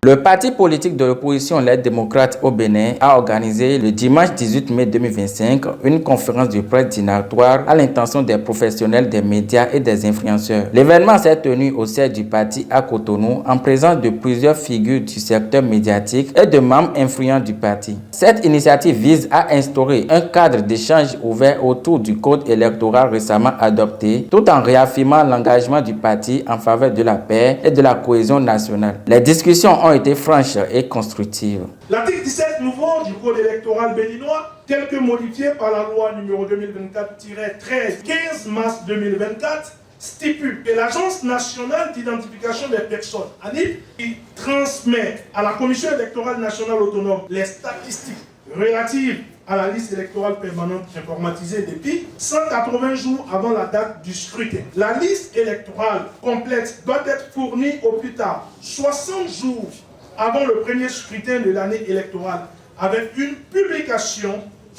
Le parti politique de l'opposition Les Démocrates au Bénin a organisé le dimanche 18 mai 2025 une conférence de presse dînatoire à l'intention des professionnels des médias et des influenceurs. L'événement s'est tenu au siège du parti à Cotonou en présence de plusieurs figures du secteur médiatique et de membres influents du parti. Cette initiative vise à instaurer un cadre d'échange ouvert autour du code électoral récemment adopté, tout en réaffirmant l'engagement du parti en faveur de la paix et de la cohésion nationale. Les discussions ont été franches et constructives. L'article 17 nouveau du code électoral béninois, tel que modifié par la loi numéro 2024-13, 15 mars 2024, stipule que l'Agence nationale d'identification des personnes, ANIP, qui transmet à la Commission électorale nationale autonome les statistiques relatives à la liste électorale permanente informatisée depuis 180 jours avant la date du scrutin. La liste électorale complète doit être fournie au plus tard 60 jours avant le premier scrutin de l'année électorale, avec une publication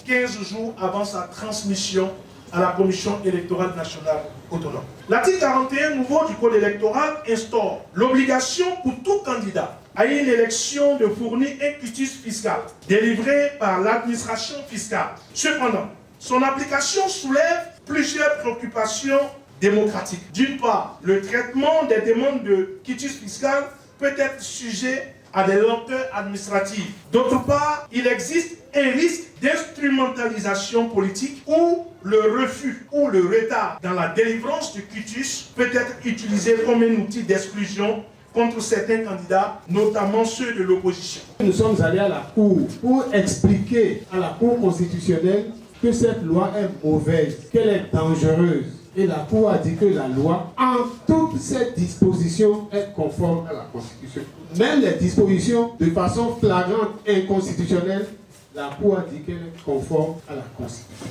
15 jours avant sa transmission à la Commission électorale nationale autonome. L'article 41 nouveau du Code électoral instaure l'obligation pour tout candidat à une élection de fournir un quitus fiscal délivré par l'administration fiscale. Cependant, son application soulève plusieurs préoccupations démocratiques. D'une part, le traitement des demandes de quitus fiscal peut être sujet à des lenteurs administratives. D'autre part, il existe un risque d'instrumentalisation politique où le refus ou le retard dans la délivrance du quitus peut être utilisé comme un outil d'exclusion contre certains candidats, notamment ceux de l'opposition. Nous sommes allés à la Cour pour expliquer à la Cour constitutionnelle que cette loi est mauvaise, qu'elle est dangereuse. Et la Cour a dit que la loi, en toutes ses dispositions, est conforme à la Constitution. Même les dispositions de façon flagrante et inconstitutionnelle, la Cour a dit qu'elle est conforme à la Constitution.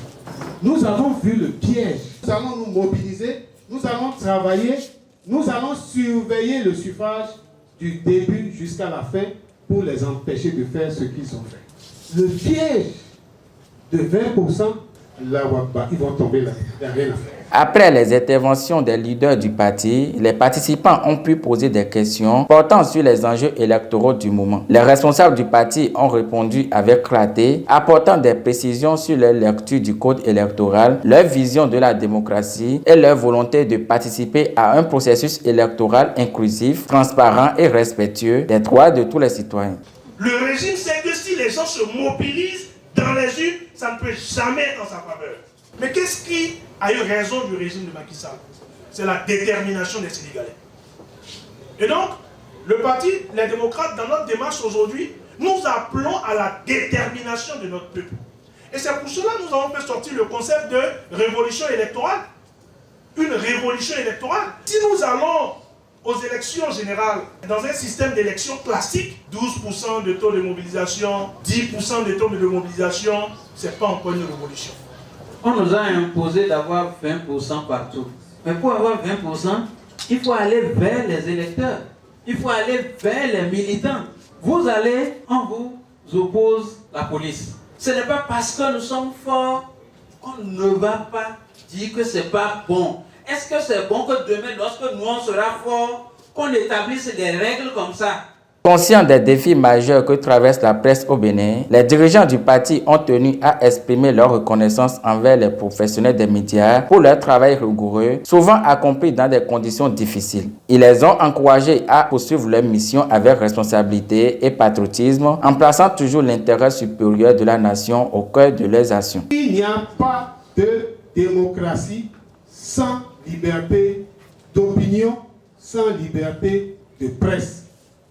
Nous avons vu le piège. Nous allons nous mobiliser, nous allons travailler, nous allons surveiller le suffrage du début jusqu'à la fin pour les empêcher de faire ce qu'ils ont fait. Le piège de 20%, là, ils vont tomber là, il n'y a rien à faire. Après les interventions des leaders du parti, les participants ont pu poser des questions portant sur les enjeux électoraux du moment. Les responsables du parti ont répondu avec clarté, apportant des précisions sur leur lecture du code électoral, leur vision de la démocratie et leur volonté de participer à un processus électoral inclusif, transparent et respectueux des droits de tous les citoyens. Le régime sait que si les gens se mobilisent dans les urnes, ça ne peut jamais être en sa faveur. Mais qu'est-ce qui a eu raison du régime de Macky Sall? C'est la détermination des Sénégalais. Et donc, le parti, les démocrates, dans notre démarche aujourd'hui, nous appelons à la détermination de notre peuple. Et c'est pour cela que nous avons fait sortir le concept de révolution électorale. Une révolution électorale. Si nous allons aux élections générales, dans un système d'élection classique, 12% de taux de mobilisation, 10% de taux de mobilisation, ce n'est pas encore une révolution. On nous a imposé d'avoir 20% partout. Mais pour avoir 20%, il faut aller vers les électeurs. Il faut aller vers les militants. Vous allez, on vous oppose la police. Ce n'est pas parce que nous sommes forts qu'on ne va pas dire que ce n'est pas bon. Est-ce que c'est bon que demain, lorsque nous on sera forts, qu'on établisse des règles comme ça? Conscients des défis majeurs que traverse la presse au Bénin, les dirigeants du parti ont tenu à exprimer leur reconnaissance envers les professionnels des médias pour leur travail rigoureux, souvent accompli dans des conditions difficiles. Ils les ont encouragés à poursuivre leur mission avec responsabilité et patriotisme, en plaçant toujours l'intérêt supérieur de la nation au cœur de leurs actions. Il n'y a pas de démocratie sans liberté d'opinion, sans liberté de presse.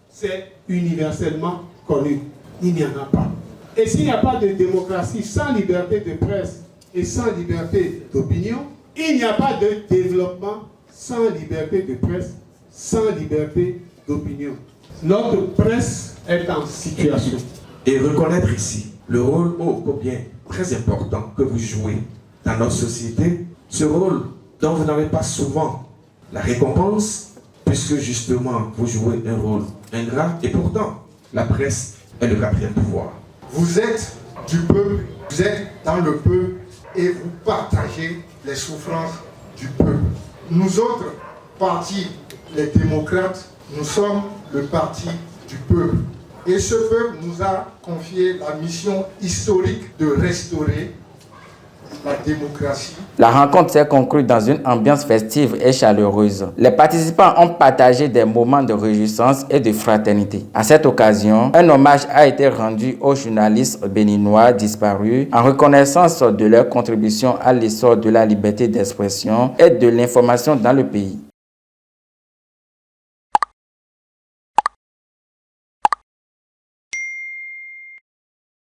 C'est universellement connu. Il n'y en a pas. Et s'il n'y a pas de démocratie sans liberté de presse et sans liberté d'opinion, il n'y a pas de développement sans liberté de presse, sans liberté d'opinion. Notre presse est en situation. Et reconnaître ici le rôle ô combien très important que vous jouez dans notre société, ce rôle dont vous n'avez pas souvent la récompense, puisque justement vous jouez un rôle ingrat, et pourtant la presse est le quatrième pouvoir. Vous êtes du peuple, vous êtes dans le peuple et vous partagez les souffrances du peuple. Nous autres, partis, les démocrates, nous sommes le parti du peuple. Et ce peuple nous a confié la mission historique de restaurer la démocratie. La rencontre s'est conclue dans une ambiance festive et chaleureuse. Les participants ont partagé des moments de réjouissance et de fraternité. À cette occasion, un hommage a été rendu aux journalistes béninois disparus en reconnaissance de leur contribution à l'essor de la liberté d'expression et de l'information dans le pays.